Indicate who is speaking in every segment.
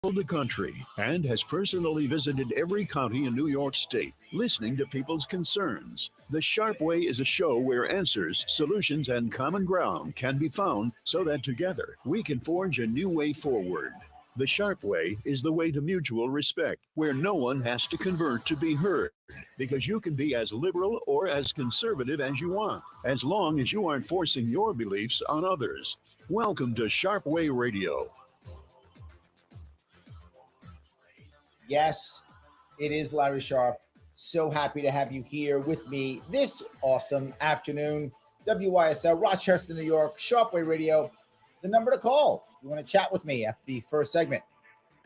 Speaker 1: the country and has personally visited every county in New York State, listening to people's concerns. The Sharp Way is a show where answers, solutions, and common ground can be found so that together we can forge a new way forward. The Sharp Way is the way to mutual respect, where no one has to convert to be heard, because you can be as liberal or as conservative as you want, as long as you aren't forcing your beliefs on others. Welcome to Sharp Way Radio.
Speaker 2: Yes, it is Larry Sharpe. So happy to have you here with me this awesome afternoon. WYSL, Rochester, New York, Sharpway Radio. The number to call. You want to chat with me after the first segment,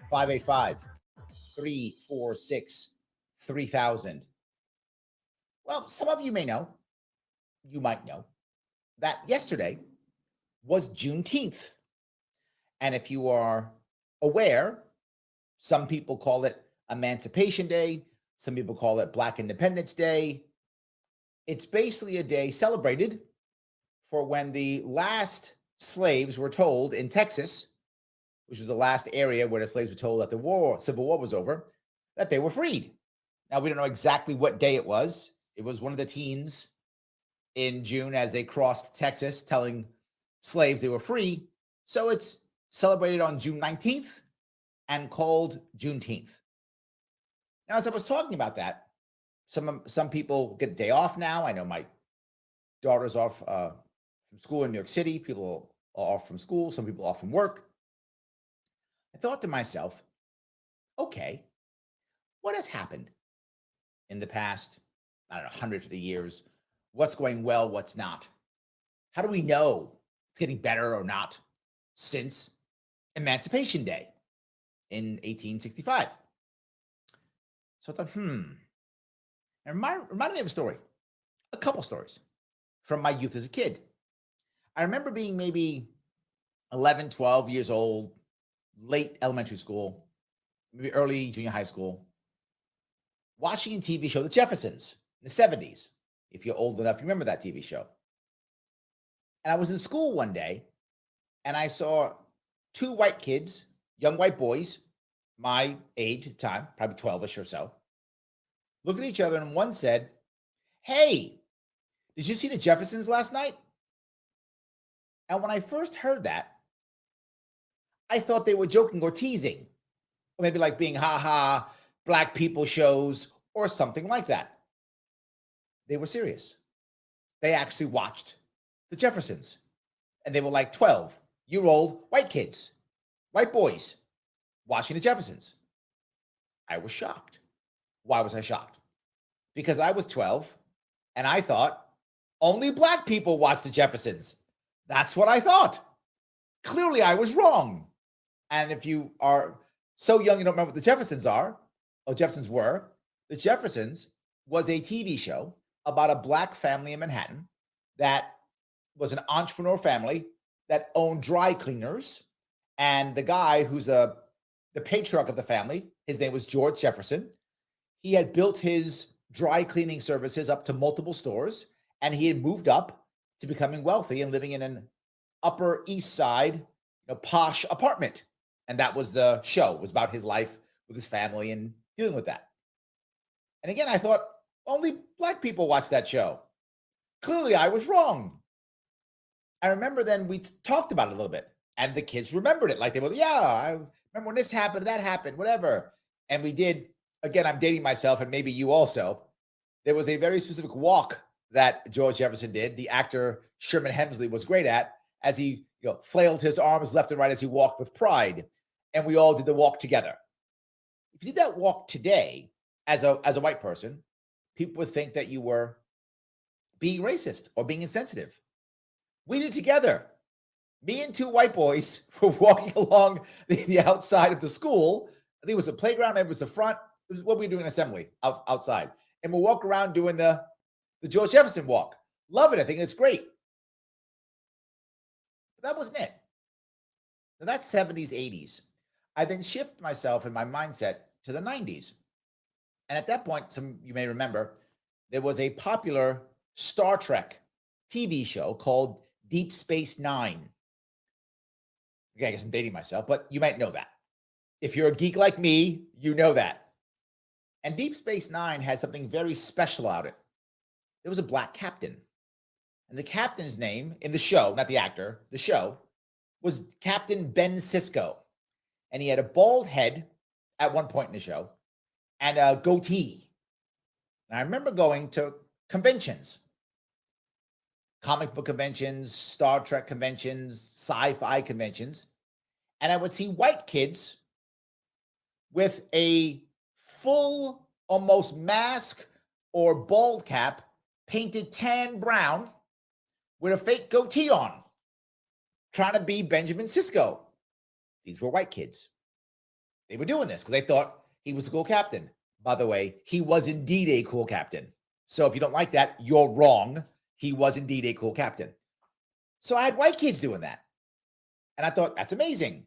Speaker 2: 585 346 3000. Well, some of you may know, you might know, that yesterday was Juneteenth. And if you are aware, some people call it Emancipation Day. Some people call it Black Independence Day. It's basically a day celebrated for when the last slaves were told in Texas, which was the last area where the slaves were told that the Civil War was over, that they were freed. Now, we don't know exactly what day it was. It was one of the teens in June as they crossed Texas telling slaves they were free. So it's celebrated on June 19th. And called Juneteenth. Now, as I was talking about that, some people get a day off now. I know my daughter's off from school in New York City. People are off from school. Some people are off from work. I thought to myself, okay, what has happened in the past, I don't know, 150 years? What's going well, what's not? How do we know it's getting better or not since Emancipation Day in 1865. So I thought, it reminded me of a story, a couple stories from my youth as a kid. I remember being maybe 11, 12 years old, late elementary school, maybe early junior high school, watching a TV show, The Jeffersons, in the 70s. If you're old enough, you remember that TV show. And I was in school one day, and I saw two white kids, young white boys, my age at the time, probably 12-ish or so, look at each other, and one said, "Hey, did you see the Jeffersons last night?" And when I first heard that, I thought they were joking or teasing, or maybe like being ha-ha, black people shows, or something like that. They were serious. They actually watched the Jeffersons, and they were like 12-year-old white kids, white boys, watching the Jeffersons. I was shocked. Why was I shocked? Because I was 12 and I thought only black people watch the Jeffersons. That's what I thought. Clearly, I was wrong. And if you are so young you don't remember what the Jeffersons are, or Jeffersons were, the Jeffersons was a TV show about a black family in Manhattan that was an entrepreneur family that owned dry cleaners. And the guy who's the patriarch of the family, his name was George Jefferson. He had built his dry cleaning services up to multiple stores, and he had moved up to becoming wealthy and living in an Upper East Side, posh apartment. And that was the show. It was about his life with his family and dealing with that. And again, I thought only black people watch that show. Clearly, I was wrong. I remember then we talked about it a little bit, and the kids remembered it. Like they were, yeah, I remember when this happened, that happened, whatever. And we did, again, I'm dating myself, and maybe you also. There was a very specific walk that George Jefferson did. The actor Sherman Hemsley was great at, as he flailed his arms left and right as he walked with pride. And we all did the walk together. If you did that walk today as a white person, people would think that you were being racist or being insensitive. We did it together. Me and two white boys were walking along the outside of the school. I think it was a playground, maybe it was the front. It was what we were doing assembly outside. And we'll walk around doing the George Jefferson walk. Love it. I think it's great. But that wasn't it. Now that's 70s, 80s. I then shift myself and my mindset to the 90s. And at that point, some you may remember, there was a popular Star Trek TV show called Deep Space Nine. Again, I guess I'm dating myself, but you might know that. If you're a geek like me, you know that. And Deep Space Nine has something very special about it. There was a black captain. And the captain's name in the show, not the actor, the show, was Captain Ben Sisko. And he had a bald head at one point in the show and a goatee. And I remember going to conventions, comic book conventions, Star Trek conventions, sci-fi conventions, and I would see white kids with a full, almost mask or bald cap painted tan brown with a fake goatee on, trying to be Benjamin Sisko. These were white kids. They were doing this because they thought he was a cool captain. By the way, he was indeed a cool captain. So if you don't like that, you're wrong. He was indeed a cool captain. So I had white kids doing that. And I thought, that's amazing.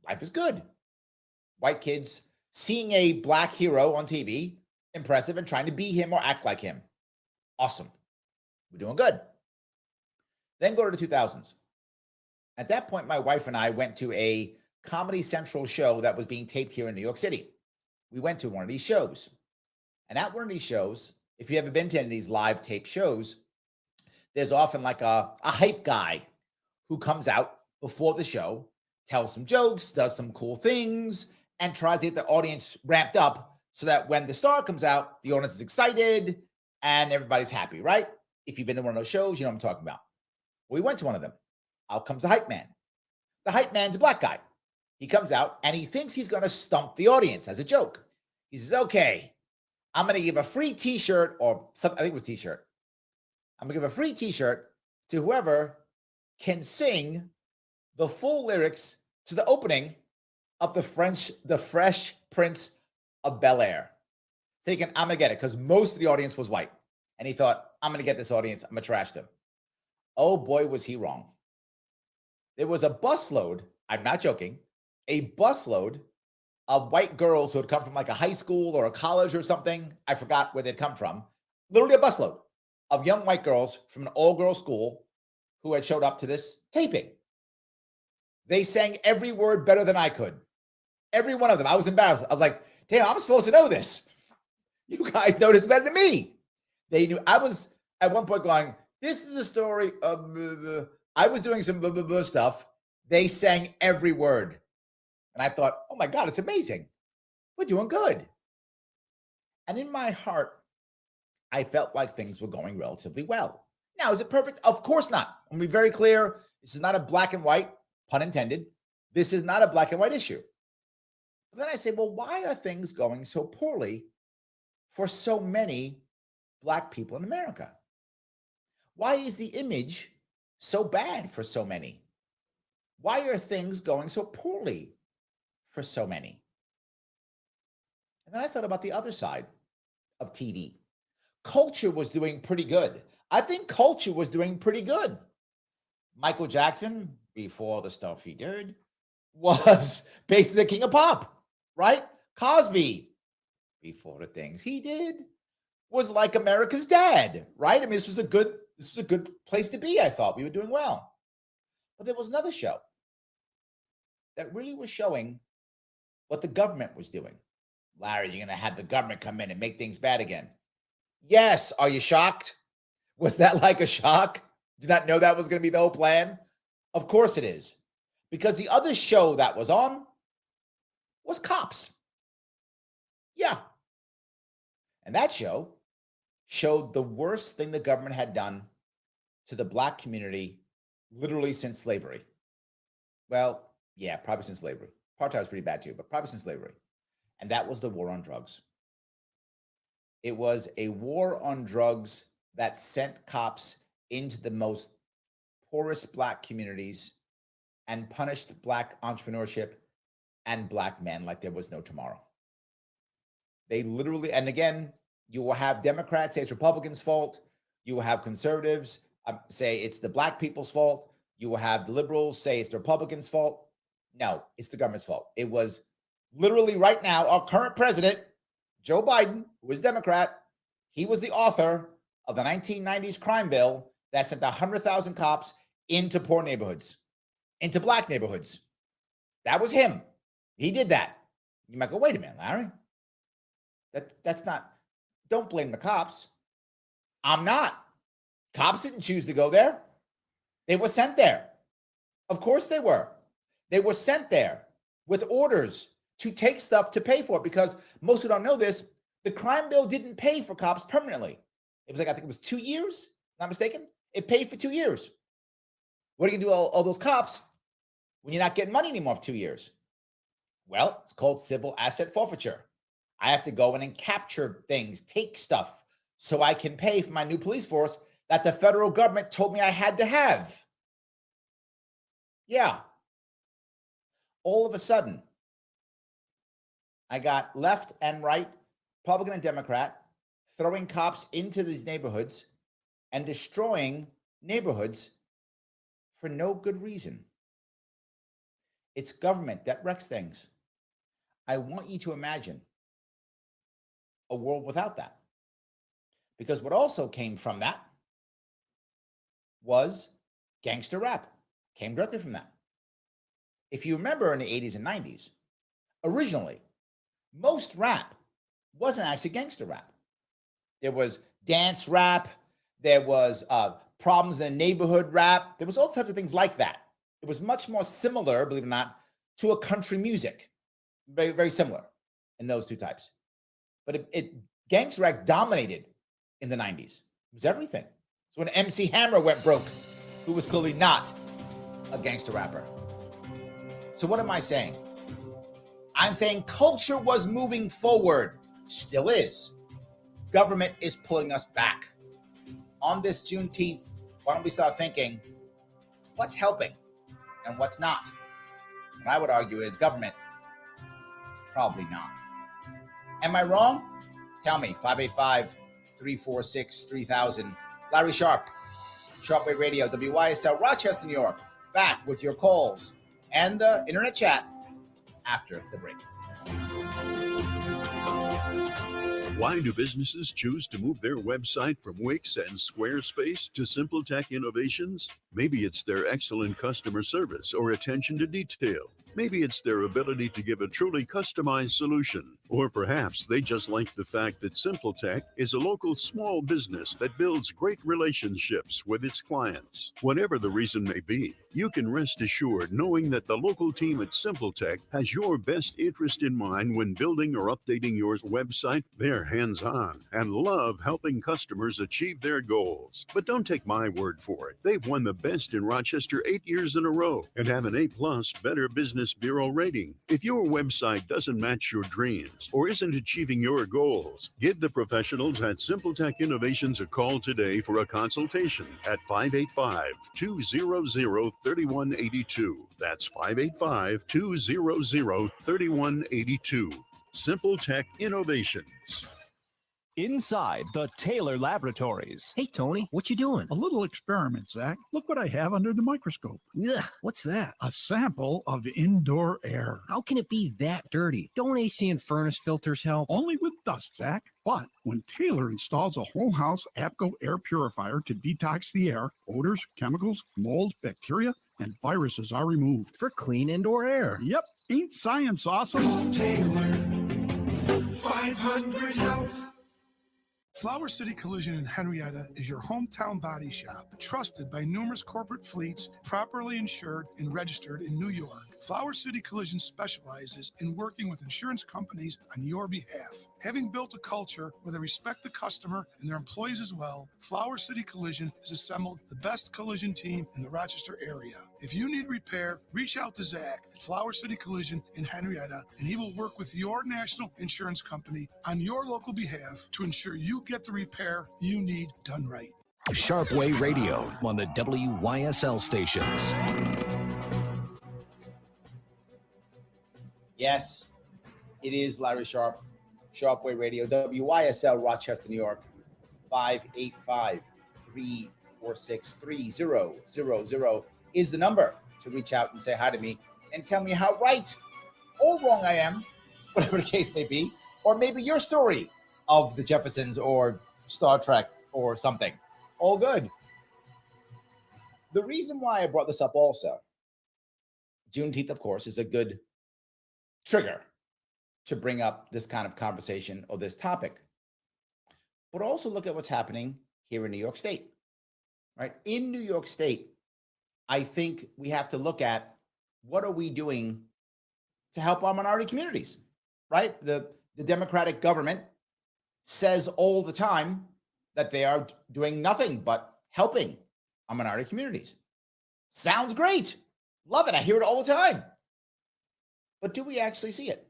Speaker 2: Life is good. White kids seeing a black hero on TV, impressive, and trying to be him or act like him. Awesome. We're doing good. Then go to the 2000s. At that point, my wife and I went to a Comedy Central show that was being taped here in New York City. We went to one of these shows. And at one of these shows, if you ever been to any of these live tape shows, there's often like a hype guy who comes out before the show, tells some jokes, does some cool things, and tries to get the audience ramped up so that when the star comes out, the audience is excited and everybody's happy, right? If you've been to one of those shows, you know what I'm talking about. We went to one of them. Out comes the hype man. The hype man's a black guy. He comes out and he thinks he's going to stump the audience as a joke. He says, okay, I'm going to give a free t-shirt or something. I think it was t-shirt. I'm going to give a free t-shirt to whoever can sing the full lyrics to the opening of the Fresh Prince of Bel-Air. Thinking, I'm going to get it because most of the audience was white. And he thought, I'm going to get this audience. I'm going to trash them. Oh boy, was he wrong. There was a busload, I'm not joking, a busload of white girls who had come from like a high school or a college or something. I forgot where they'd come from. Literally a busload of young white girls from an all-girls school who had showed up to this taping. They sang every word better than I could. Every one of them. I was embarrassed. I was like, damn, I'm supposed to know this. You guys know this better than me. They knew. I was at one point going, this is a story of blah, blah. I was doing some blah, blah, blah stuff. They sang every word. And I thought, oh my God, it's amazing. We're doing good. And in my heart, I felt like things were going relatively well. Now, is it perfect? Of course not. I'm going to be very clear. This is not a black and white, pun intended. This is not a black and white issue. But then I say, well, why are things going so poorly for so many black people in America? Why is the image so bad for so many? Why are things going so poorly for so many? And then I thought about the other side of TV. Culture was doing pretty good. I think culture was doing pretty good. Michael Jackson, before the stuff he did, was basically the king of pop, right? Cosby, before the things he did, was like America's dad, right? I mean, this was a good place to be. I thought we were doing well. But there was another show that really was showing what the government was doing. Larry, you're going to have the government come in and make things bad again. Yes. Are you shocked? Was that like a shock? Did not know that was going to be the whole plan? Of course it is. Because the other show that was on was Cops. Yeah. And that show showed the worst thing the government had done to the black community literally since slavery. Well, yeah, probably since slavery. Apartheid was pretty bad too, but probably since slavery. And that was the war on drugs. It was a war on drugs that sent cops into the most poorest black communities and punished black entrepreneurship and black men like there was no tomorrow. They literally, and again, you will have Democrats say it's Republicans' fault. You will have conservatives say it's the black people's fault. You will have the liberals say it's the Republicans' fault. No, it's the government's fault. It was literally right now, our current president, Joe Biden, who is Democrat, he was the author of the 1990s crime bill that sent 100,000 cops into poor neighborhoods, into black neighborhoods. That was him. He did that. You might go, wait a minute, Larry. That's not, don't blame the cops. I'm not. Cops didn't choose to go there. They were sent there. Of course they were. They were sent there with orders to take stuff to pay for it, because most who don't know this, the crime bill didn't pay for cops permanently. It was like, I think it was 2 years, not mistaken. It paid for 2 years. What are you going to do all those cops when you're not getting money anymore for 2 years? Well, it's called civil asset forfeiture. I have to go in and capture things, take stuff, so I can pay for my new police force that the federal government told me I had to have. Yeah. All of a sudden, I got left and right, Republican and Democrat, throwing cops into these neighborhoods and destroying neighborhoods for no good reason. It's government that wrecks things. I want you to imagine a world without that. Because what also came from that was gangster rap. Came directly from that. If you remember in the 80s and 90s, originally, most rap wasn't actually gangster rap. There was dance rap. There was problems in the neighborhood rap. There was all types of things like that. It was much more similar, believe it or not, to a country music. Very, very similar in those two types. But gangster rap dominated in the 90s. It was everything. So when MC Hammer went broke, who was clearly not a gangster rapper. So what am I saying? I'm saying culture was moving forward, still is. Government is pulling us back. On this Juneteenth, why don't we start thinking, what's helping and what's not? What I would argue is government, probably not. Am I wrong? Tell me, 585-346-3000. Larry Sharpe, Sharpe Radio, WYSL, Rochester, New York. Back with your calls and the internet chat after the break.
Speaker 1: Why do businesses choose to move their website from Wix and Squarespace to SimpleTech Innovations? Maybe it's their excellent customer service or attention to detail. Maybe it's their ability to give a truly customized solution. Or perhaps they just like the fact that SimpleTech is a local small business that builds great relationships with its clients. Whatever the reason may be, you can rest assured knowing that the local team at SimpleTech has your best interest in mind when building or updating your website. They're hands-on and love helping customers achieve their goals. But don't take my word for it. They've won the best in Rochester 8 years in a row and have an A+ Better Business Bureau rating. If your website doesn't match your dreams or isn't achieving your goals, give the professionals at SimpleTech Innovations a call today for a consultation at 585-200-3182. That's 585-200-3182. SimpleTech Innovations.
Speaker 3: Inside the Taylor Laboratories.
Speaker 4: Hey, Tony, what you doing?
Speaker 5: A little experiment, Zach. Look what I have under the microscope.
Speaker 4: Ugh, what's that?
Speaker 5: A sample of indoor air.
Speaker 4: How can it be that dirty? Don't AC and furnace filters help?
Speaker 5: Only with dust, Zach. But when Taylor installs a whole house APCO air purifier to detox the air, odors, chemicals, mold, bacteria, and viruses are removed.
Speaker 4: For clean indoor air.
Speaker 5: Yep. Ain't science awesome?
Speaker 6: Taylor, 500 help.
Speaker 7: Flower City Collision in Henrietta is your hometown body shop, trusted by numerous corporate fleets, properly insured and registered in New York. Flower City Collision specializes in working with insurance companies on your behalf. Having built a culture where they respect the customer and their employees as well, Flower City Collision has assembled the best collision team in the Rochester area. If you need repair, reach out to Zach at Flower City Collision in Henrietta, and he will work with your national insurance company on your local behalf to ensure you get the repair you need done right.
Speaker 8: Sharpe Radio on the WYSL stations.
Speaker 2: Yes, it is Larry Sharpe, Sharpe Radio, WYSL, Rochester, New York, 585-346-3000 is the number to reach out and say hi to me and tell me how right or wrong I am, whatever the case may be, or maybe your story of the Jeffersons or Star Trek or something. All good. The reason why I brought this up also, Juneteenth, of course, is a good trigger to bring up this kind of conversation or this topic. But also look at what's happening here in New York State, right? In New York State, I think we have to look at what are we doing to help our minority communities, right? The Democratic government says all the time that they are doing nothing but helping our minority communities. Sounds great. Love it. I hear it all the time. But do we actually see it?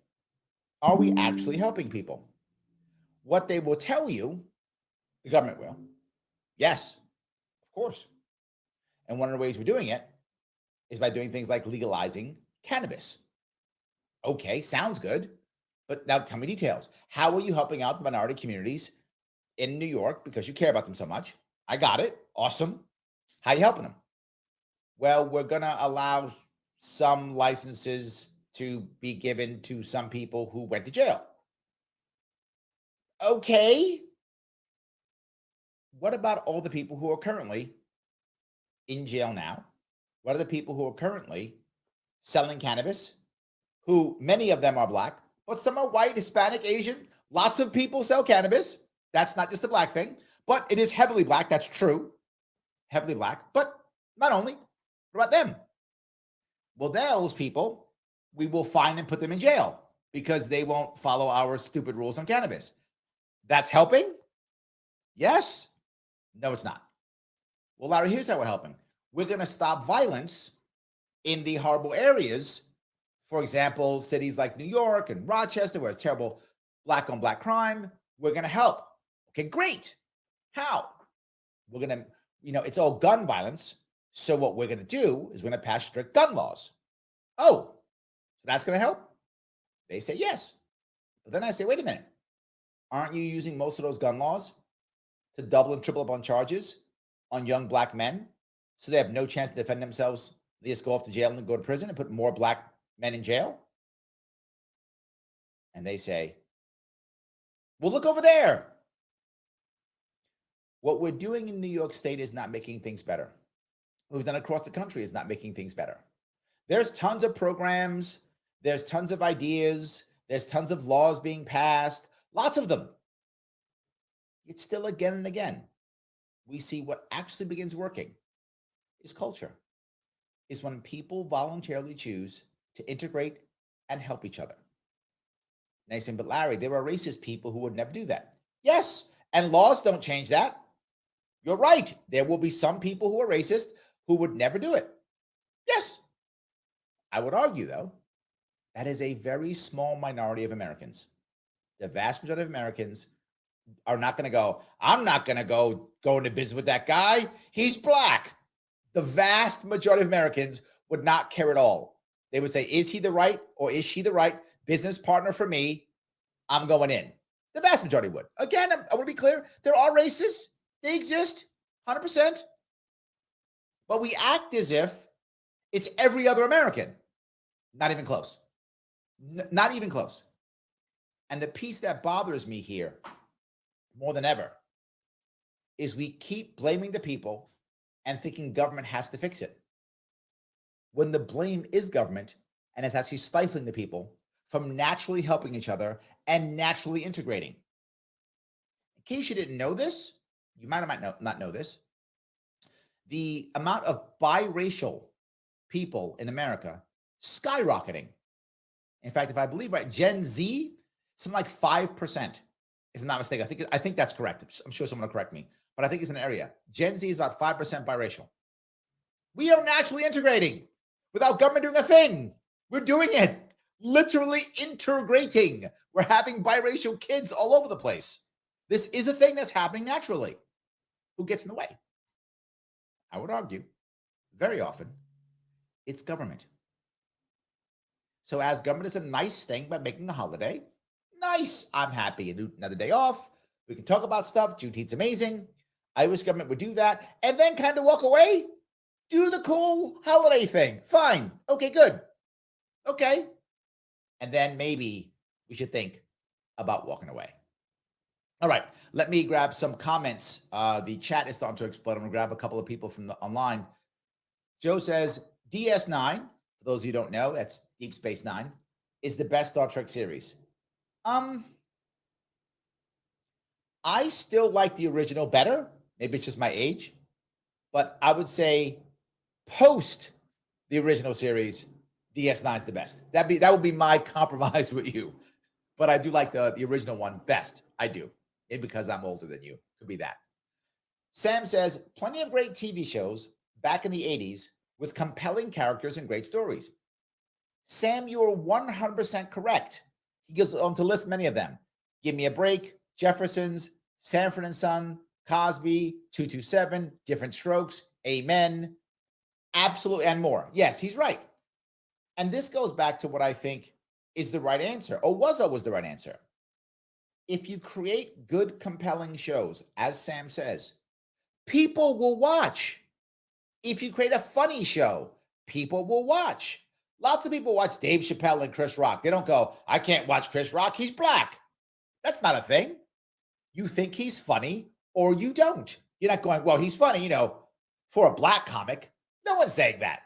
Speaker 2: Are we actually helping people? What they will tell you, the government will, yes, of course. And one of the ways we're doing it is by doing things like legalizing cannabis. Okay, sounds good. But now tell me details. How are you helping out the minority communities in New York because you care about them so much? I got it. Awesome. How are you helping them? Well, we're going to allow some licenses to be given to some people who went to jail. Okay. What about all the people who are currently in jail now? What are the people who are currently selling cannabis, who many of them are Black, but some are white, Hispanic, Asian? Lots of people sell cannabis. That's not just a Black thing, but it is heavily Black. That's true. Heavily Black, but not only. What about them? Well, those people, we will fine and put them in jail because they won't follow our stupid rules on cannabis. That's helping? Yes. No, it's not. Well, Larry, here's how we're helping. We're going to stop violence in the horrible areas. For example, cities like New York and Rochester, where it's terrible Black on Black crime. We're going to help. Okay, great. How? We're going to, it's all gun violence. So what we're going to do is we're going to pass strict gun laws. Oh, so that's going to help? They say yes. But then I say, wait a minute. Aren't you using most of those gun laws to double and triple up on charges on young Black men so they have no chance to defend themselves? They just go off to jail and go to prison and put more Black men in jail? And they say, well, look over there. What we're doing in New York State is not making things better. What we've done across the country is not making things better. There's tons of programs. There's tons of ideas. There's tons of laws being passed. Lots of them. It's still again and again. We see what actually begins working is culture. Is when people voluntarily choose to integrate and help each other. And they say, but Larry, there are racist people who would never do that. Yes, and laws don't change that. You're right. There will be some people who are racist who would never do it. Yes. I would argue, though, that is a very small minority of Americans. The vast majority of Americans are not going to go, I'm not going to go into business with that guy. He's Black. The vast majority of Americans would not care at all. They would say, is he the right or is she the right business partner for me? I'm going in. The vast majority would. Again, I want to be clear. There are racists. They exist, 100%. But we act as if it's every other American. Not even close. Not even close. And the piece that bothers me here more than ever is we keep blaming the people and thinking government has to fix it, when the blame is government and it's actually stifling the people from naturally helping each other and naturally integrating. In case you didn't know this, you might not know this, the amount of biracial people in America skyrocketing. In fact, if I believe right, Gen Z, something like 5%, if I'm not mistaken. I think that's correct. I'm sure someone will correct me, but I think it's an area. Gen Z is about 5% biracial. We are naturally integrating without government doing a thing. We're doing it. Literally integrating. We're having biracial kids all over the place. This is a thing that's happening naturally. Who gets in the way? I would argue, very often, it's government. So as government is a nice thing by making a holiday, nice, I'm happy, another day off, we can talk about stuff, Juneteenth's amazing. I wish government would do that, and then kind of walk away, do the cool holiday thing. Fine, okay, good, okay. And then maybe we should think about walking away. All right, let me grab some comments. The chat is starting to explode. I'm gonna grab a couple of people from the online. Joe says, DS9, for those of you who don't know, that's Deep Space Nine, is the best Star Trek series? I still like the original better. Maybe it's just my age, but I would say post the original series, DS9 is the best. That would be my compromise with you. But I do like the original one best. I do. Maybe because I'm older than you. Could be that. Sam says, plenty of great TV shows back in the 80s with compelling characters and great stories. Sam, you are 100% correct. He goes on to list many of them. Give Me a Break, Jeffersons, Sanford and Son, Cosby, 227, Different Strokes, Amen, absolutely, and more. Yes, he's right. And this goes back to what I think is the right answer, or was always the right answer. If you create good, compelling shows, as Sam says, people will watch. If you create a funny show, people will watch. Lots of people watch Dave Chappelle and Chris Rock. They don't go, I can't watch Chris Rock. He's black. That's not a thing. You think he's funny or you don't. You're not going, well, he's funny, for a black comic. No one's saying that.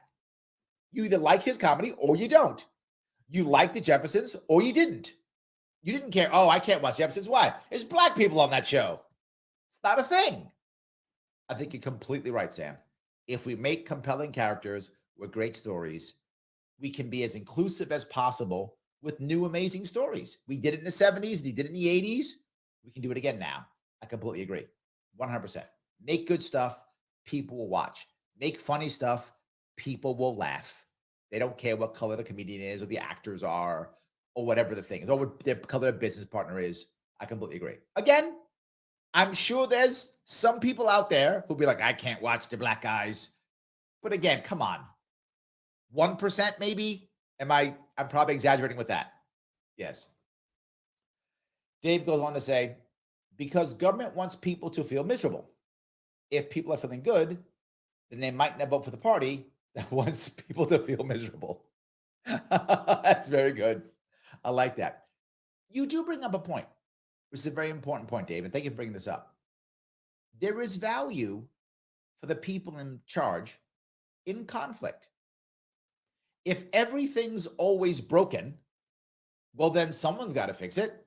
Speaker 2: You either like his comedy or you don't. You like the Jeffersons or you didn't. You didn't care. Oh, I can't watch Jeffersons. Why? There's black people on that show. It's not a thing. I think you're completely right, Sam. If we make compelling characters with great stories, we can be as inclusive as possible with new, amazing stories. We did it in the 70s. We did it in the 80s. We can do it again now. I completely agree. 100%. Make good stuff. People will watch. Make funny stuff. People will laugh. They don't care what color the comedian is or the actors are or whatever the thing is or what their color of business partner is. I completely agree. Again, I'm sure there's some people out there who'll be like, I can't watch the black guys. But again, come on. 1% maybe? I'm probably exaggerating with that. Yes. Dave goes on to say, because government wants people to feel miserable. If people are feeling good, then they might not vote for the party that wants people to feel miserable. That's very good. I like that. You do bring up a point, which is a very important point, Dave, and thank you for bringing this up. There is value for the people in charge in conflict. If everything's always broken, well, then someone's got to fix it.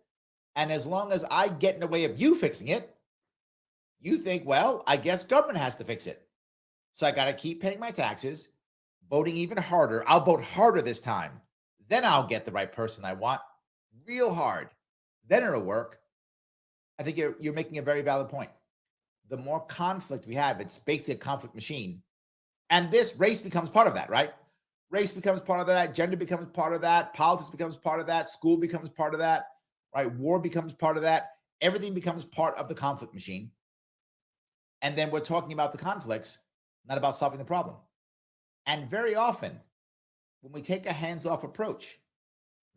Speaker 2: And as long as I get in the way of you fixing it, you think, well, I guess government has to fix it. So I got to keep paying my taxes, voting even harder. I'll vote harder this time. Then I'll get the right person I want real hard. Then it'll work. I think you're making a very valid point. The more conflict we have, it's basically a conflict machine. And this race becomes part of that, right? Race becomes part of that. Gender becomes part of that. Politics becomes part of that. School becomes part of that, right? War becomes part of that. Everything becomes part of the conflict machine. And then we're talking about the conflicts, not about solving the problem. And very often, when we take a hands-off approach,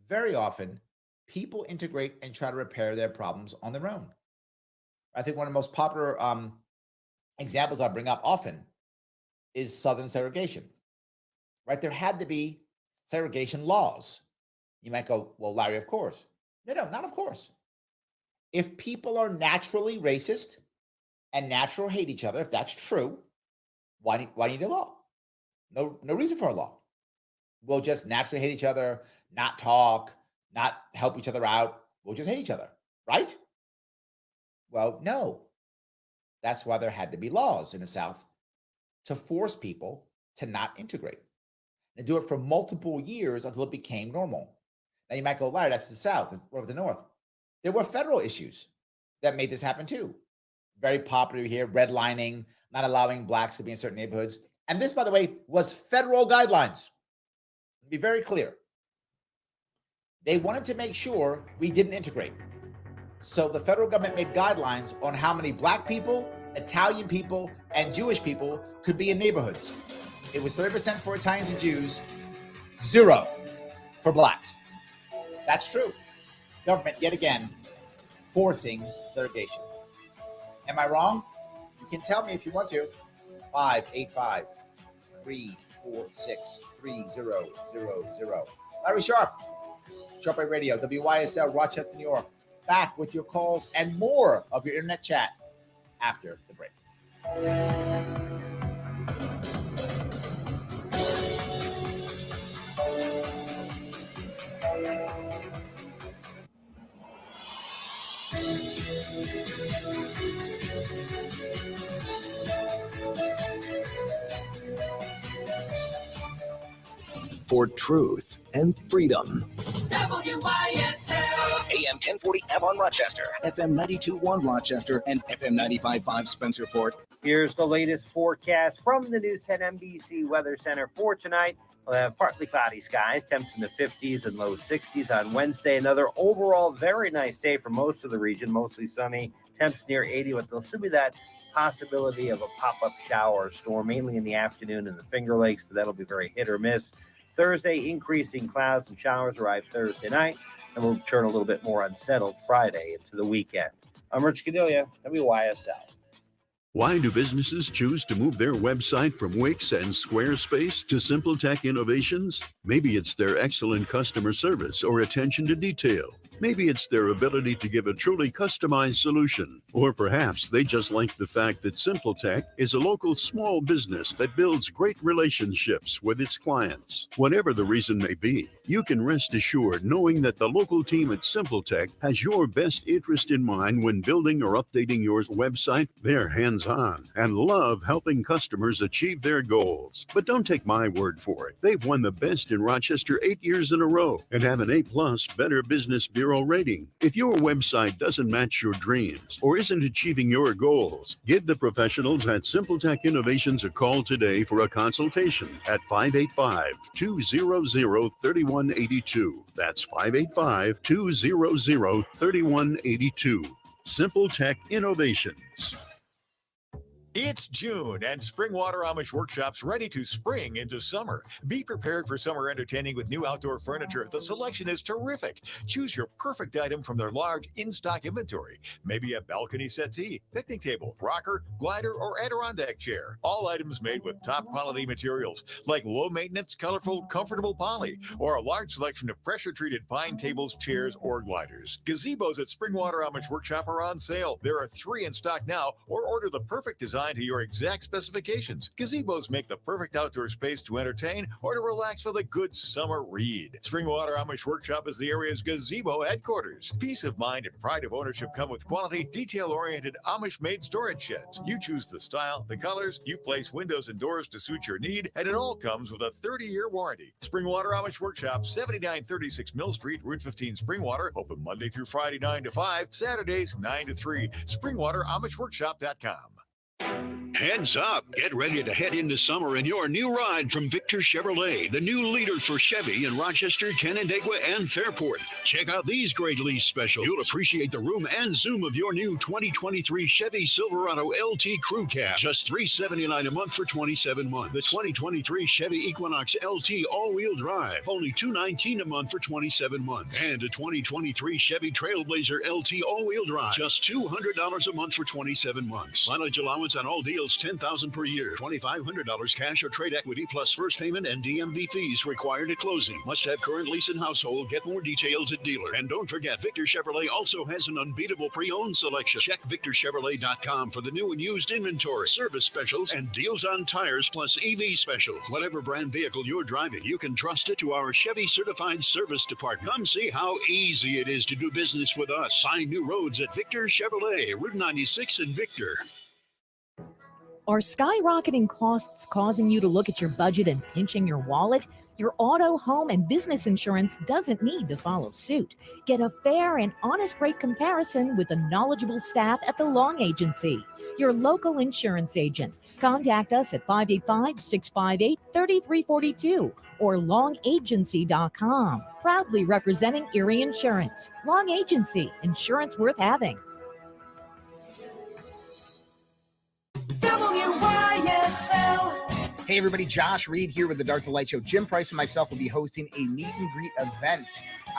Speaker 2: very often people integrate and try to repair their problems on their own. I think one of the most popular examples I bring up often is Southern segregation, right? There had to be segregation laws. You might go, well, Larry, of course. No, not of course. If people are naturally racist and natural hate each other, if that's true, why need a law? No reason for a law. We'll just naturally hate each other, not talk, not help each other out. We'll just hate each other, right? Well, no. That's why there had to be laws in the South to force people to not integrate and do it for multiple years until it became normal. Now you might go, Larry, that's the South. What about the North? There were federal issues that made this happen too. Very popular here, redlining, not allowing blacks to be in certain neighborhoods. And this, by the way, was federal guidelines. To be very clear. They wanted to make sure we didn't integrate. So the federal government made guidelines on how many black people, Italian people, and Jewish people could be in neighborhoods. It was 30% for Italians and Jews, 0 for blacks. That's true. Government, yet again, forcing segregation. Am I wrong? You can tell me if you want to. 585-346-3000. Larry Sharpe, Sharpe Radio, WYSL, Rochester, New York. Back with your calls and more of your internet chat after the break.
Speaker 8: For truth and freedom.
Speaker 6: WYSL.
Speaker 8: AM 1040 Avon Rochester, FM 92.1 Rochester, and FM 95.5 Spencerport.
Speaker 9: Here's the latest forecast from the News 10 NBC Weather Center for tonight. We'll have partly cloudy skies, temps in the 50s and low 60s on Wednesday. Another overall very nice day for most of the region, mostly sunny, temps near 80, but there'll still be that possibility of a pop-up shower or storm, mainly in the afternoon in the Finger Lakes, but that'll be very hit or miss. Thursday, increasing clouds and showers arrive Thursday night, and we'll turn a little bit more unsettled Friday into the weekend. I'm Rich Cadilia, WYSL.
Speaker 1: Why do businesses choose to move their website from Wix and Squarespace to SimpleTech Innovations? Maybe it's their excellent customer service or attention to detail. Maybe it's their ability to give a truly customized solution. Or perhaps they just like the fact that SimpleTech is a local small business that builds great relationships with its clients. Whatever the reason may be, you can rest assured knowing that the local team at SimpleTech has your best interest in mind when building or updating your website. They're hands-on and love helping customers achieve their goals. But don't take my word for it. They've won the best in Rochester 8 years in a row and have an A+ Better Business Bureau rating. If your website doesn't match your dreams or isn't achieving your goals, give the professionals at SimpleTech Innovations a call today for a consultation at 585-200-3182. That's 585-200-3182. SimpleTech Innovations.
Speaker 10: It's June, and Springwater Amish Workshop's ready to spring into summer. Be prepared for summer entertaining with new outdoor furniture. The selection is terrific. Choose your perfect item from their large in-stock inventory. Maybe a balcony settee, picnic table, rocker, glider, or Adirondack chair. All items made with top-quality materials, like low-maintenance, colorful, comfortable poly, or a large selection of pressure-treated pine tables, chairs, or gliders. Gazebos at Springwater Amish Workshop are on sale. There are 3 in stock now, or order the perfect design to your exact specifications. Gazebos make the perfect outdoor space to entertain or to relax with a good summer read. Springwater Amish Workshop is the area's gazebo headquarters. Peace of mind and pride of ownership come with quality, detail-oriented Amish-made storage sheds. You choose the style, the colors, you place windows and doors to suit your need, and it all comes with a 30-year warranty. Springwater Amish Workshop, 7936 Mill Street, Route 15, Springwater. Open Monday through Friday, 9 to 5, Saturdays, 9 to 3. SpringwaterAmishWorkshop.com.
Speaker 1: Heads up. Get ready to head into summer in your new ride from Victor Chevrolet, the new leader for Chevy in Rochester, Canandaigua, and Fairport. Check out these great lease specials. You'll appreciate the room and zoom of your new 2023 Chevy Silverado LT Crew Cab. Just $379 a month for 27 months. The 2023 Chevy Equinox LT all-wheel drive, only $219 a month for 27 months. And a 2023 Chevy Trailblazer LT all-wheel drive, just $200 a month for 27 months. Mileage allowance on all deals, $10,000 per year, $2,500 cash or trade equity plus first payment and DMV fees required at closing. Must have current lease and household. Get more details at dealer. And don't forget, Victor Chevrolet also has an unbeatable pre-owned selection. Check VictorChevrolet.com for the new and used inventory, service specials, and deals on tires plus EV specials. Whatever brand vehicle you're driving, you can trust it to our Chevy certified service department. Come see how easy it is to do business with us. Find new roads at Victor Chevrolet, Route 96 in Victor.
Speaker 11: Are skyrocketing costs causing you to look at your budget and pinching your wallet? Your auto, home, and business insurance doesn't need to follow suit. Get a fair and honest rate comparison with the knowledgeable staff at the Long Agency, your local insurance agent. Contact us at 585-658-3342 or longagency.com. Proudly representing Erie Insurance. Long Agency, insurance worth having.
Speaker 6: WYSL.
Speaker 2: Hey everybody, Josh Reed here with the Dark to Light Show. Jim Price and myself will be hosting a meet and greet event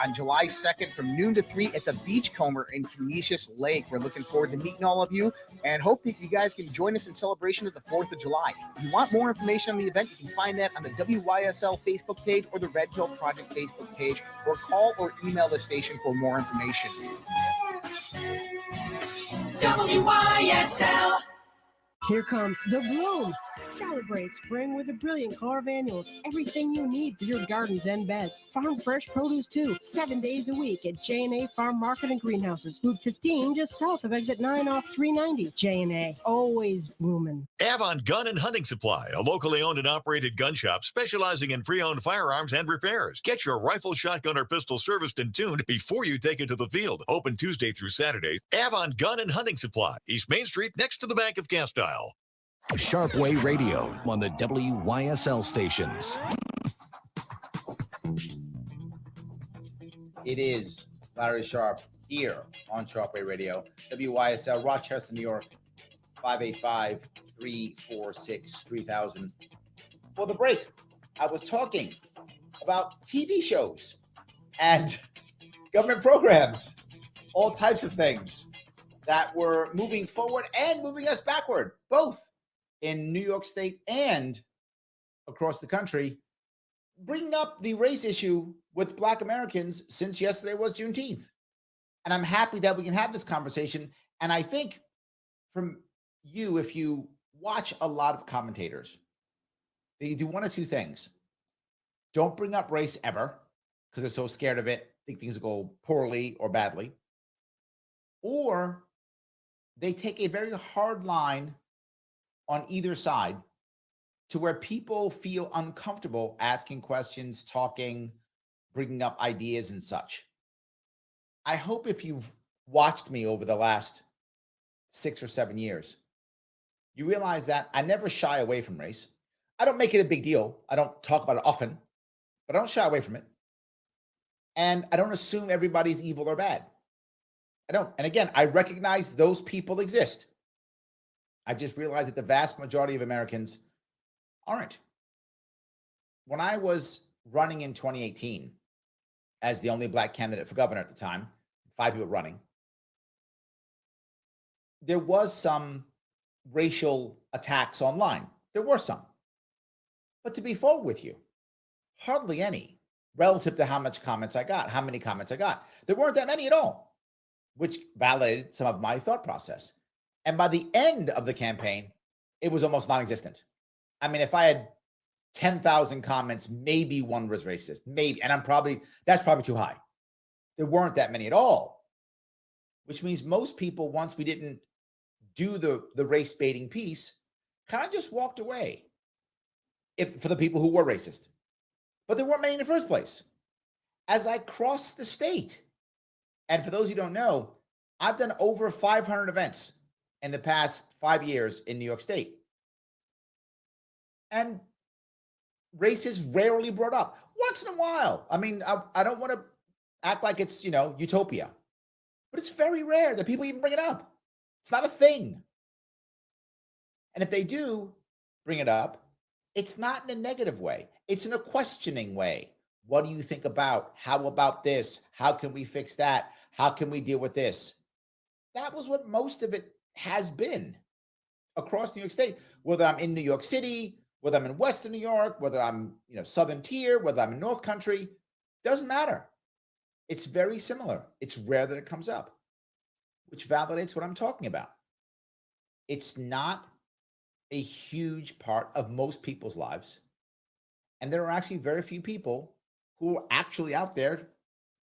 Speaker 2: on July 2nd from noon to 3 at the Beachcomber in Canisius Lake. We're looking forward to meeting all of you and hope that you guys can join us in celebration of the 4th of July. If you want more information on the event, you can find that on the WYSL Facebook page or the Red Pill Project Facebook page, or call or email the station for more information.
Speaker 6: WYSL.
Speaker 12: Here comes the bloom. Celebrate spring with a brilliant car of annuals. Everything you need for your gardens and beds. Farm fresh produce too. 7 days a week at J&A Farm Market and Greenhouses. Route 15 just south of exit 9 off 390. J&A, always blooming.
Speaker 10: Avon Gun and Hunting Supply, a locally owned and operated gun shop specializing in pre-owned firearms and repairs. Get your rifle, shotgun, or pistol serviced and tuned before you take it to the field. Open Tuesday through Saturday. Avon Gun and Hunting Supply, East Main Street, next to the Bank of Castile.
Speaker 8: Sharpe Radio on the WYSL stations.
Speaker 2: It is Larry Sharpe here on Sharpe Radio, WYSL, Rochester, New York, 585-346-3000. For the break, I was talking about TV shows and government programs, all types of things that were moving forward and moving us backward, both in New York State and across the country, bringing up the race issue with Black Americans since yesterday was Juneteenth. And I'm happy that we can have this conversation. And I think from you, if you watch a lot of commentators, they do one of two things. Don't bring up race ever because they're so scared of it, think things will go poorly or badly. Or they take a very hard line on either side to where people feel uncomfortable asking questions, talking, bringing up ideas and such. I hope if you've watched me over the last 6 or 7 years, you realize that I never shy away from race. I don't make it a big deal. I don't talk about it often, but I don't shy away from it. And I don't assume everybody's evil or bad. I don't. And again, I recognize those people exist. I just realized that the vast majority of Americans aren't. When I was running in 2018 as the only Black candidate for governor at the time, 5 people running, there was some racial attacks online. There were some. But to be forward with you, hardly any relative to how many comments I got. There weren't that many at all, which validated some of my thought process. And by the end of the campaign, it was almost non-existent. I mean, if I had 10,000 comments, maybe one was racist, maybe, and that's probably too high. There weren't that many at all, which means most people, once we didn't do the race baiting piece, kind of just walked away for the people who were racist. But there weren't many in the first place. As I crossed the state, and for those who don't know, I've done over 500 events in the past 5 years in New York State. And race is rarely brought up. Once in a while. I mean, I don't want to act like it's, utopia. But it's very rare that people even bring it up. It's not a thing. And if they do bring it up, it's not in a negative way. It's in a questioning way. What do you think about? How about this? How can we fix that? How can we deal with this? That was what most of it has been across New York State, whether I'm in New York City, whether I'm in Western New York, whether I'm, Southern Tier, whether I'm in North Country, doesn't matter. It's very similar. It's rare that it comes up, which validates what I'm talking about. It's not a huge part of most people's lives. And there are actually very few people who are actually out there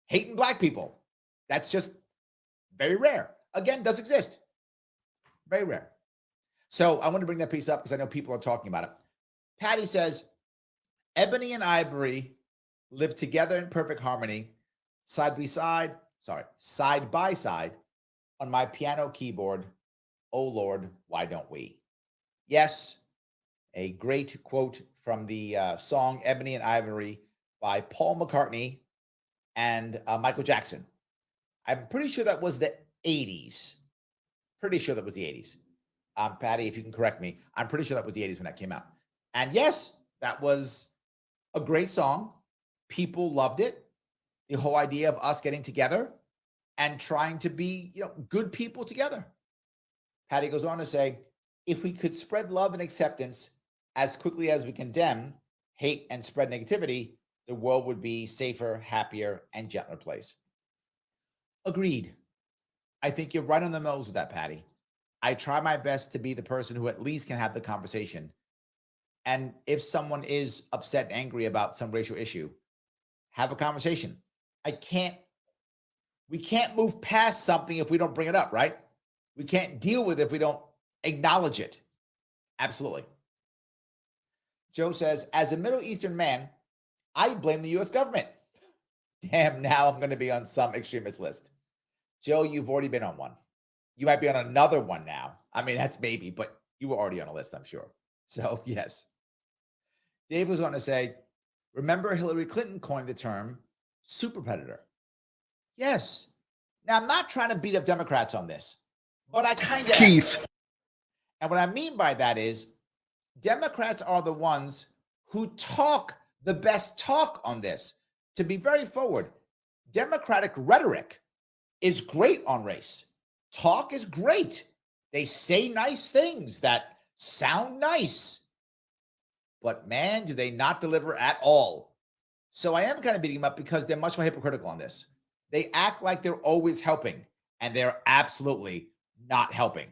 Speaker 2: hating Black people. That's just very rare. Again, does exist. Very rare. So I want to bring that piece up because I know people are talking about it. Patty says, Ebony and Ivory live together in perfect harmony, side by side on my piano keyboard. Oh Lord, why don't we? Yes, a great quote from the song Ebony and Ivory by Paul McCartney and Michael Jackson. I'm pretty sure that was the 80s. Pretty sure that was the 80s. Patty, if you can correct me, I'm pretty sure that was the 80s when that came out. And yes, that was a great song. People loved it. The whole idea of us getting together and trying to be, good people together. Patty goes on to say, if we could spread love and acceptance as quickly as we condemn hate and spread negativity, the world would be safer, happier, and gentler place. Agreed. I think you're right on the nose with that, Patty. I try my best to be the person who at least can have the conversation. And if someone is upset and angry about some racial issue, have a conversation. We can't move past something if we don't bring it up, right? We can't deal with it if we don't acknowledge it. Absolutely. Joe says, as a Middle Eastern man, I blame the US government. Damn, now I'm going to be on some extremist list. Joe, you've already been on one. You might be on another one now. I mean, that's maybe, but you were already on a list, I'm sure. So, yes. Dave was going to say, remember Hillary Clinton coined the term super predator. Yes. Now, I'm not trying to beat up Democrats on this, but I kind of...
Speaker 5: Keith.
Speaker 2: And what I mean by that is Democrats are the ones who talk the best talk on this. To be very forward, Democratic rhetoric is great on race. Talk is great. They say nice things that sound nice. But man, do they not deliver at all. So I am kind of beating them up because they're much more hypocritical on this. They act like they're always helping, and they're absolutely not helping.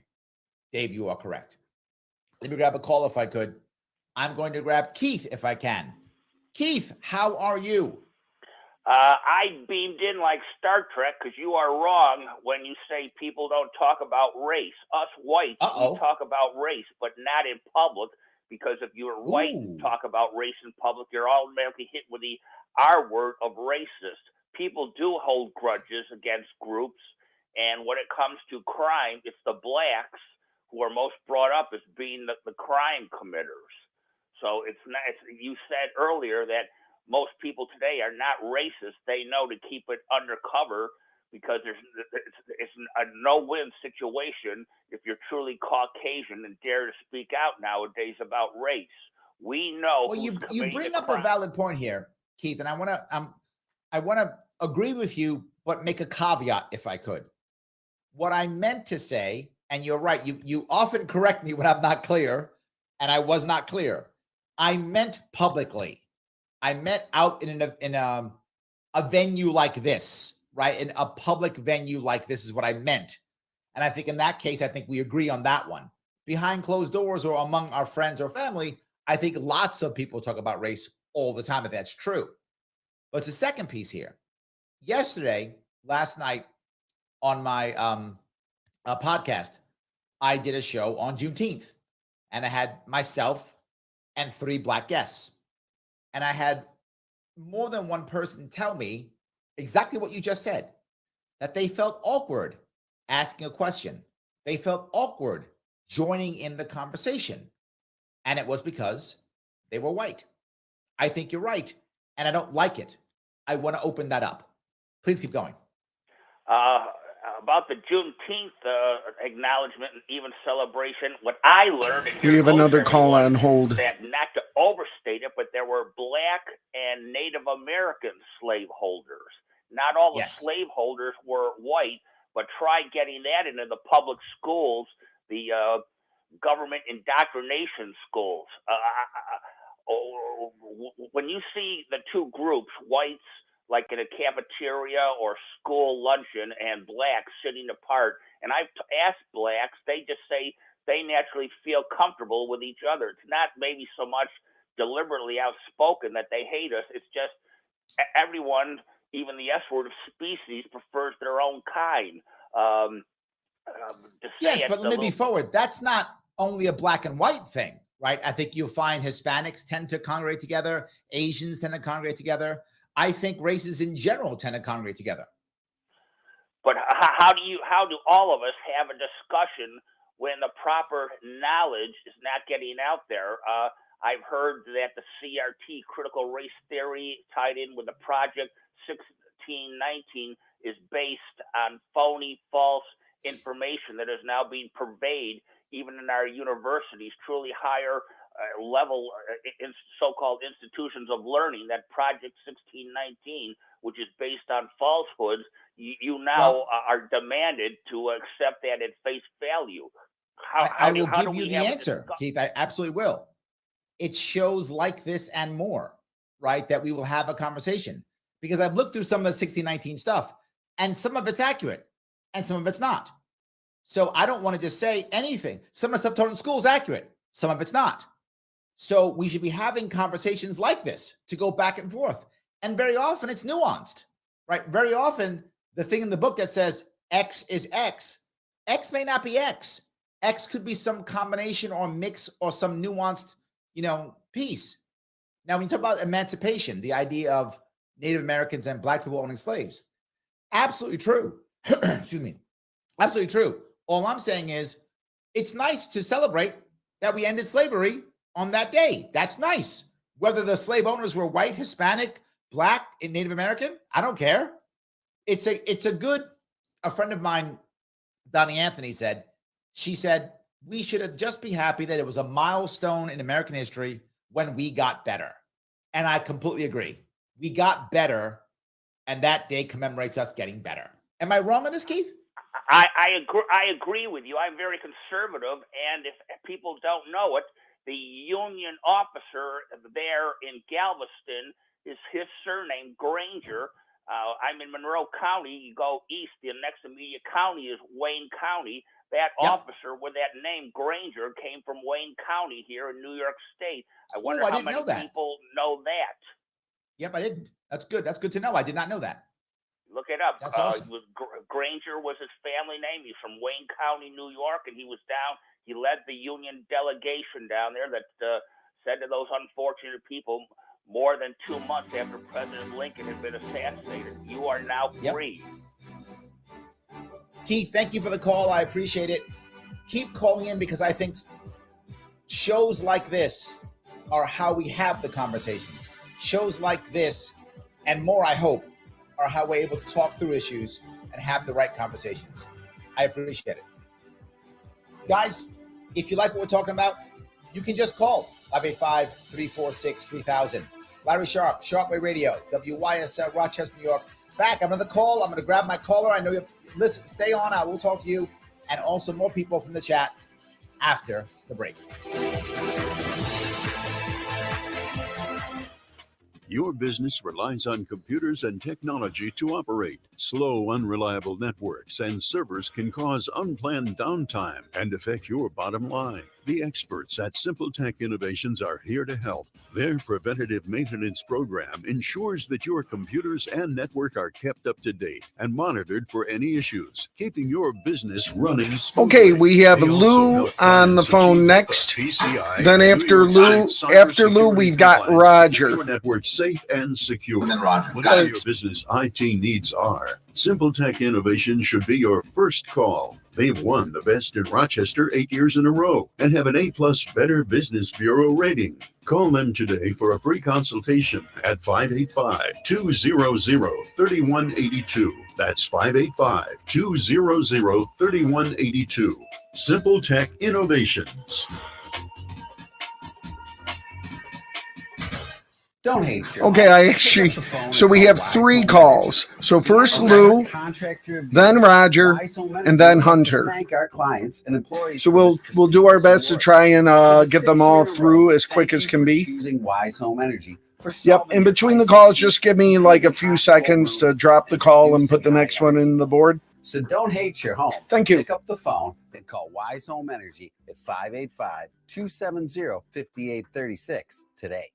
Speaker 2: Dave, you are correct. Let me grab a call if I could. I'm going to grab Keith if I can. Keith, how are you?
Speaker 13: I beamed in like Star Trek because you are wrong when you say people don't talk about race. Us whites, we talk about race, but not in public, because if you're white and talk about race in public, you're automatically hit with the R word of racist. People do hold grudges against groups, and when it comes to crime, it's the blacks who are most brought up as being the crime committers. So it's not. You said earlier that most people today are not racist. They know to keep it undercover because it's a no-win situation if you're truly Caucasian and dare to speak out nowadays about race. We know.
Speaker 2: Well, you bring up a valid point here, Keith, and I want to agree with you, but make a caveat if I could. What I meant to say, and you're right, you often correct me when I'm not clear, and I was not clear. I meant publicly. I meant out in a venue like this, right? In a public venue like this is what I meant. And I think in that case, I think we agree on that one. Behind closed doors or among our friends or family, I think lots of people talk about race all the time, if that's true. But it's the second piece here. Last night on my podcast, I did a show on Juneteenth, and I had myself and 3 Black guests. And I had more than one person tell me exactly what you just said, that they felt awkward asking a question. They felt awkward joining in the conversation. And it was because they were white. I think you're right. And I don't like it. I want to open that up. Please keep going.
Speaker 13: About the Juneteenth acknowledgement and even celebration, what I learned,
Speaker 5: We have another call on hold.
Speaker 13: that not to overstate it, but there were Black and Native American slaveholders. Not all the slaveholders were white, but try getting that into the public schools, the government indoctrination schools. When you see the two groups, whites like in a cafeteria or school luncheon, and blacks sitting apart, and I've asked blacks, they just say they naturally feel comfortable with each other. It's not maybe so much deliberately outspoken that they hate us. It's just everyone, even the S word of species, prefers their own kind.
Speaker 2: Yes, but let me be forward. That's not only a black and white thing, right? I think you'll find Hispanics tend to congregate together. Asians tend to congregate together. I think races in general tend to congregate together.
Speaker 13: But how do all of us have a discussion when the proper knowledge is not getting out there? I've heard that the CRT, critical race theory, tied in with the Project 1619, is based on phony, false information that is now being purveyed even in our universities, truly higher level in so-called institutions of learning. That Project 1619, which is based on falsehoods, you now are demanded to accept that at face value.
Speaker 2: I will give you the answer, Keith. I absolutely will. It's shows like this and more, right, that we will have a conversation. Because I've looked through some of the 1619 stuff, and some of it's accurate, and some of it's not. So I don't want to just say anything. Some of the stuff taught in school is accurate. Some of it's not. So we should be having conversations like this to go back and forth. And very often it's nuanced, right? Very often the thing in the book that says X is X, X may not be X. X could be some combination or mix or some nuanced, piece. Now, when you talk about emancipation, the idea of Native Americans and Black people owning slaves, absolutely true. Excuse me. Absolutely true. All I'm saying is it's nice to celebrate that we ended slavery on that day. That's nice. Whether the slave owners were white, Hispanic, Black, and Native American, I don't care. It's a good, a friend of mine, Donnie Anthony, said, we should just be happy that it was a milestone in American history when we got better. And I completely agree. We got better, and that day commemorates us getting better. Am I wrong on this, Keith?
Speaker 13: I agree with you. I'm very conservative, and if people don't know it, the Union officer there in Galveston is his surname, Granger. I'm in Monroe County. You go east, the next immediate county is Wayne County. That officer with that name, Granger, came from Wayne County here in New York State. I wonder how many people know that.
Speaker 2: Yep, I didn't. That's good. That's good to know. I did not know that.
Speaker 13: Look it up.
Speaker 2: That's awesome.
Speaker 13: Granger was his family name. He's from Wayne County, New York, and he was down. He led the Union delegation down there that said to those unfortunate people, more than 2 months after President Lincoln had been assassinated, you are now free.
Speaker 2: Keith, thank you for the call. I appreciate it. Keep calling in because I think shows like this are how we have the conversations. Shows like this and more, I hope, are how we're able to talk through issues and have the right conversations. I appreciate it. Guys, if you like what we're talking about, you can just call 585-346-3000. Larry Sharpe, Sharpe Way Radio, WYSL, Rochester, New York. Back, another call. I'm going to grab my caller. I know you. Listen, stay on. I will talk to you and also more people from the chat after the break.
Speaker 1: Your business relies on computers and technology to operate. Slow, unreliable networks and servers can cause unplanned downtime and affect your bottom line. The experts at Simple Tech Innovations are here to help. Their preventative maintenance program ensures that your computers and network are kept up to date and monitored for any issues, keeping your business running smoothly.
Speaker 14: Okay, we have Lou on the phone next. Then after Lou, we've got Roger.
Speaker 1: Your network safe and secure. Whatever your business IT needs are, Simple Tech Innovations should be your first call. They've won the best in Rochester 8 years in a row and have an A+ Better Business Bureau rating. Call them today for a free consultation at 585-200-3182. That's 585-200-3182. Simple Tech Innovations.
Speaker 15: Don't hate you.
Speaker 14: Okay, so we have 3 calls. So first Lou, then Roger, and then Hunter.
Speaker 15: Thank our clients and employees.
Speaker 14: So we'll do our best to try and get them all through as quick as can be.
Speaker 15: Choosing Wise Home Energy.
Speaker 14: Yep. In between the calls, just give me like a few seconds to drop the call and put the next one in the board.
Speaker 15: So don't hate your home.
Speaker 14: Thank you.
Speaker 15: Pick up the phone and call Wise Home Energy at 585-270-5836 today.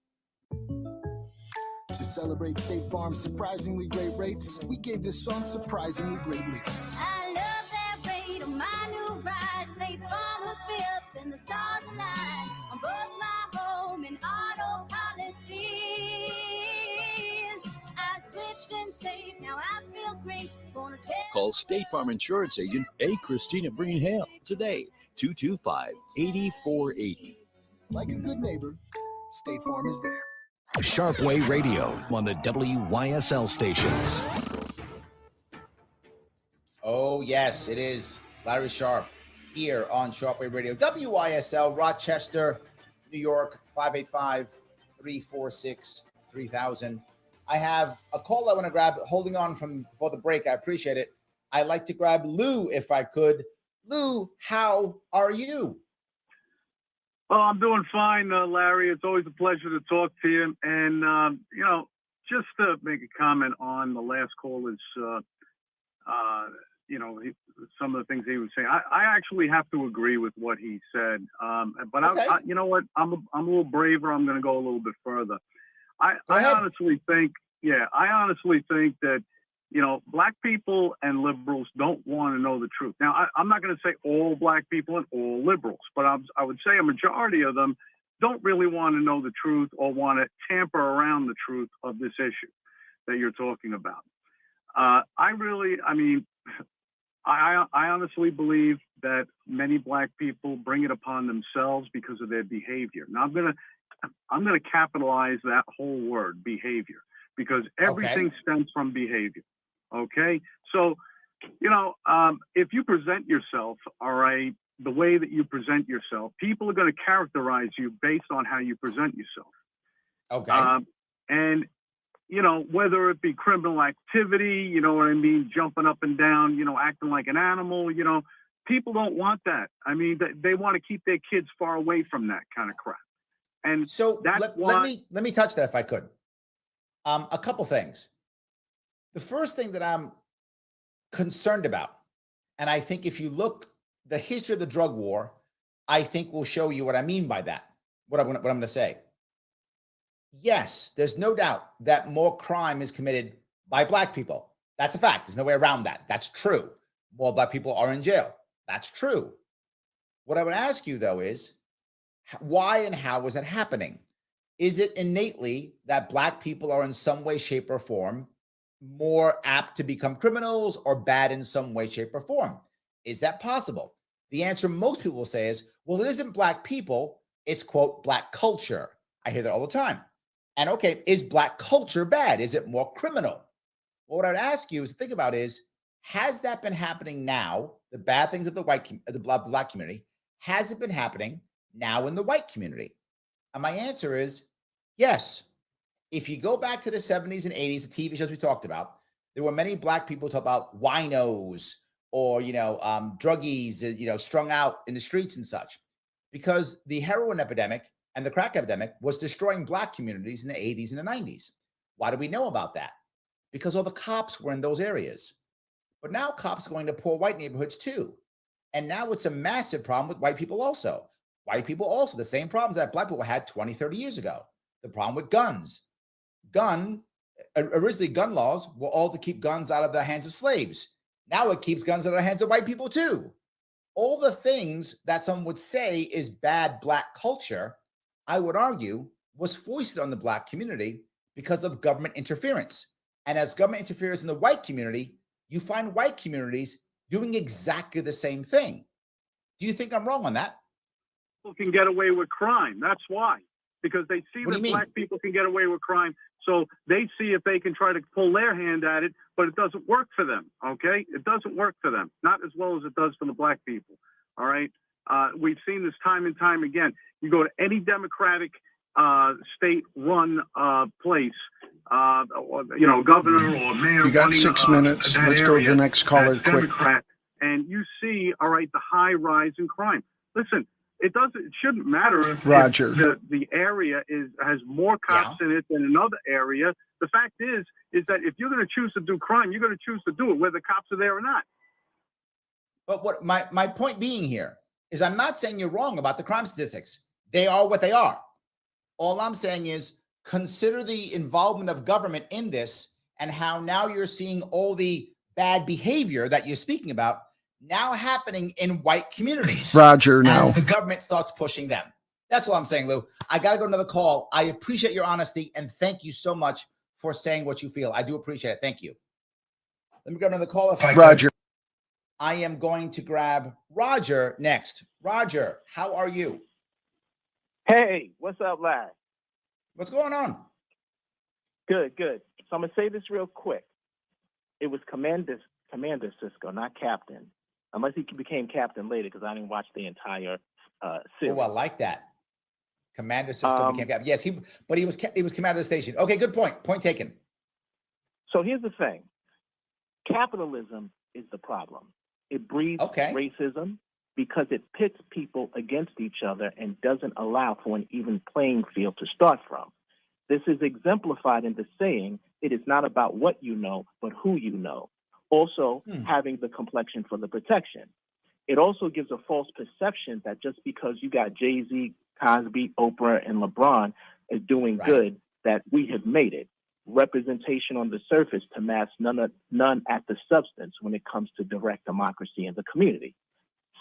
Speaker 16: To celebrate State Farm's surprisingly great rates, we gave this song surprisingly great lyrics.
Speaker 17: I love that rate on my new ride. State Farm hooked me up and the stars align on both my home and auto policies. I switched and saved, now I feel great. Gonna tell
Speaker 18: Call State Farm Insurance Agent A. Christina Greenhale today, 225-8480.
Speaker 16: Like a good neighbor, State Farm is there.
Speaker 8: Sharpe Way Radio on the WYSL stations.
Speaker 2: Oh, yes, it is Larry Sharpe here on Sharpe Way Radio. WYSL, Rochester, New York, 585-346-3000. I have a call I want to grab, holding on from before the break. I appreciate it. I'd like to grab Lou if I could. Lou, how are you?
Speaker 19: Well, I'm doing fine, Larry. It's always a pleasure to talk to you. And, just to make a comment on the last caller's, some of the things he was saying. I actually have to agree with what he said. But okay. You know what? I'm a little braver. I'm going to go a little bit further. I honestly think that, you know, black people and liberals don't want to know the truth. Now, I'm not going to say all black people and all liberals, but I would say a majority of them don't really want to know the truth or want to tamper around the truth of this issue that you're talking about. I honestly believe that many black people bring it upon themselves because of their behavior. Now, I'm gonna capitalize that whole word, behavior, because everything stems from behavior. Okay, so you know, if you present yourself, all right, the way that you present yourself, people are going to characterize you based on how you present yourself.
Speaker 2: Okay,
Speaker 19: and you know, whether it be criminal activity, you know what I mean, jumping up and down, you know, acting like an animal, you know, people don't want that. I mean, they want to keep their kids far away from that kind of crap. And
Speaker 2: so let me touch that if I could. A couple things. The first thing that I'm concerned about, and I think if you look the history of the drug war, I think will show you what I mean by that. What I'm going to say. Yes, there's no doubt that more crime is committed by black people. That's a fact. There's no way around that. That's true. More black people are in jail. That's true. What I would ask you, though, is why and how is that happening? Is it innately that black people are in some way, shape, or form more apt to become criminals or bad in some way, shape, or form? Is that possible? The answer most people will say is, well, it isn't black people. It's, quote, black culture. I hear that all the time. And okay, is black culture bad? Is it more criminal? Well, what I'd ask you is to think about is, has that been happening now? The bad things of the black community, has it been happening now in the white community? And my answer is yes. If you go back to the 70s and 80s, the TV shows we talked about, there were many black people talk about winos or, you know, druggies, you know, strung out in the streets and such, because the heroin epidemic and the crack epidemic was destroying black communities in the 80s and the 90s. Why do we know about that? Because all the cops were in those areas. But now cops are going to poor white neighborhoods too. And now it's a massive problem with white people also. White people also, the same problems that black people had 20, 30 years ago. The problem with guns. Originally gun laws were all to keep guns out of the hands of slaves. Now it keeps guns out of the hands of white people too. All the things that some would say is bad black culture, I would argue, was foisted on the black community because of government interference. And as government interferes in the white community, you find white communities doing exactly the same thing. Do you think I'm wrong on that?
Speaker 19: People can get away with crime. That's why. Because they see that black people can get away with crime. So they see if they can try to pull their hand at it, but it doesn't work for them. Okay? It doesn't work for them. Not as well as it does for the black people. All right? We've seen this time and time again. You go to any Democratic state-run place, you know, governor or mayor.
Speaker 14: You got 6 minutes. Let's go to the next caller quick.
Speaker 19: Democrat, and you see, all right, the high rise in crime. Listen, it shouldn't matter if the area has more cops in it than another area. The fact is that if you're going to choose to do crime, you're going to choose to do it whether cops are there or not.
Speaker 2: But what my point being here is, I'm not saying you're wrong about the crime statistics. They are what they are. All I'm saying is consider the involvement of government in this and how now you're seeing all the bad behavior that you're speaking about now happening in white communities.
Speaker 14: Roger, now.
Speaker 2: As the government starts pushing them. That's all I'm saying, Lou. I got to go to another call. I appreciate your honesty, and thank you so much for saying what you feel. I do appreciate it. Thank you. Let me grab another call. If I
Speaker 14: Roger.
Speaker 2: could. I am going to grab Roger next. Roger, how are you?
Speaker 20: Hey, what's up, Larry?
Speaker 2: What's going on?
Speaker 20: Good, good. So I'm going to say this real quick. It was Commander Cisco, not Captain. Unless he became captain later, because I didn't watch the entire series.
Speaker 2: Oh, I like that. Commander Cisco became captain. Yes, he was commander of the station. Okay, good point. Point taken.
Speaker 20: So here's the thing. Capitalism is the problem. It breeds racism because it pits people against each other and doesn't allow for an even playing field to start from. This is exemplified in the saying, it is not about what you know, but who you know. also having the complexion for the protection. It also gives a false perception that just because you got Jay-Z, Cosby, Oprah, and LeBron is doing good, that we have made it. Representation on the surface to match none at the substance when it comes to direct democracy in the community.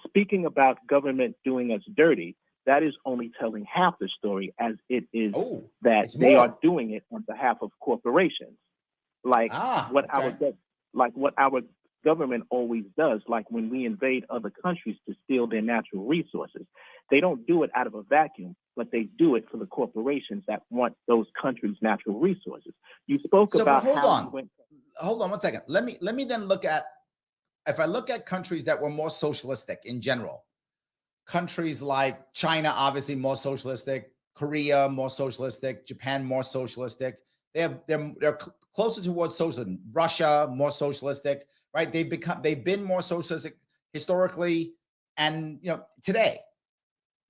Speaker 20: Speaking about government doing us dirty, that is only telling half the story, as it is that they are doing it on behalf of corporations, like what our government always does. Like when we invade other countries to steal their natural resources, they don't do it out of a vacuum, but they do it for the corporations that want those countries' natural resources. You spoke about
Speaker 2: hold on 1 second. Let me then look at, if I look at countries that were more socialistic in general, countries like China, obviously more socialistic, Korea more socialistic, Japan more socialistic. They're closer towards socialism. Russia more socialistic, right? They've been more socialistic historically, and today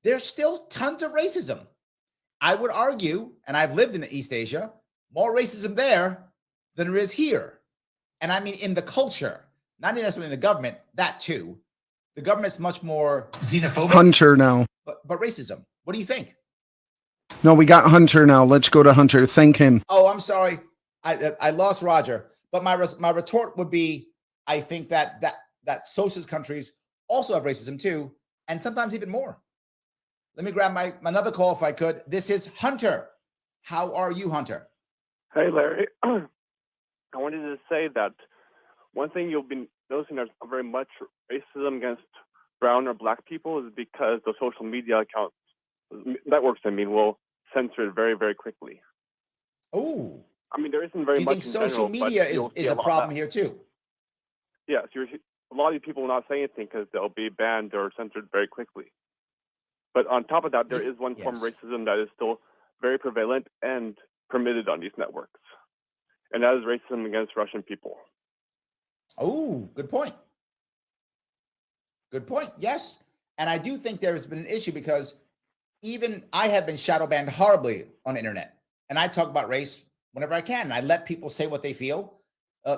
Speaker 2: there's still tons of racism. I would argue, and I've lived in East Asia, more racism there than there is here. And I mean in the culture, not necessarily in the government, that too. The government's much more xenophobic.
Speaker 14: Hunter now.
Speaker 2: But racism. What do you think?
Speaker 14: No, we got Hunter now. Let's go to Hunter. Thank him.
Speaker 2: Oh, I'm sorry. I lost Roger. But my retort would be, I think that socialist countries also have racism too, and sometimes even more. Let me grab another call if I could. This is Hunter. How are you, Hunter?
Speaker 21: Hey, Larry. I wanted to say that one thing you'll be noticing there's very much racism against brown or black people is because the social media accounts, networks, will censor it very, very quickly.
Speaker 2: Oh.
Speaker 21: I mean, there isn't very
Speaker 2: much. Do you think social media is a problem here too?
Speaker 21: Yes. A lot of people will not say anything because they'll be banned or censored very quickly. But on top of that, there is one form of racism that is still very prevalent and permitted on these networks. And that is racism against Russian people.
Speaker 2: Oh, good point. Good point. Yes. And I do think there has been an issue because even I have been shadow banned horribly on the internet. And I talk about race whenever I can. I let people say what they feel.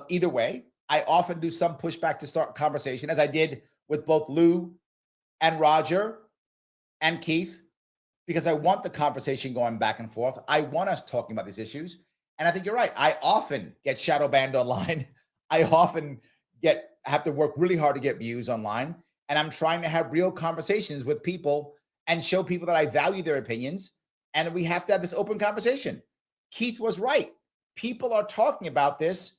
Speaker 2: Either way, I often do some pushback to start conversation, as I did with both Lou and Roger and Keith, because I want the conversation going back and forth. I want us talking about these issues. And I think you're right. I often get shadow banned online. I often have to work really hard to get views online. And I'm trying to have real conversations with people and show people that I value their opinions. And we have to have this open conversation. Keith was right. People are talking about this,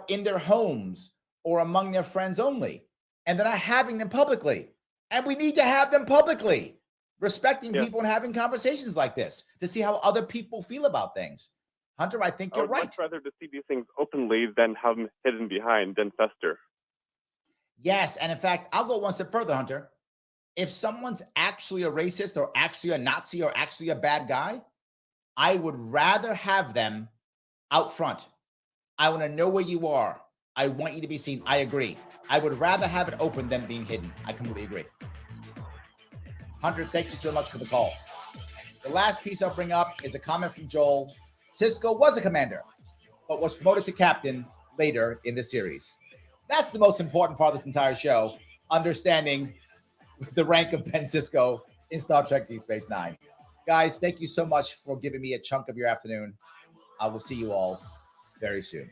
Speaker 2: in their homes or among their friends only. And they're not having them publicly. And we need to have them publicly, respecting people and having conversations like this to see how other people feel about things. Hunter, I think you're right.
Speaker 21: I would much rather to see these things openly than have them hidden behind and fester.
Speaker 2: Yes. And in fact, I'll go one step further, Hunter. If someone's actually a racist or actually a Nazi or actually a bad guy, I would rather have them out front. I want to know where you are. I want you to be seen. I agree. I would rather have it open than being hidden. I completely agree. Hunter, thank you so much for the call. The last piece I'll bring up is a comment from Joel. Cisco was a commander, but was promoted to captain later in the series. That's the most important part of this entire show, understanding the rank of Ben Cisco in Star Trek Deep Space Nine. Guys, thank you so much for giving me a chunk of your afternoon. I will see you all very soon.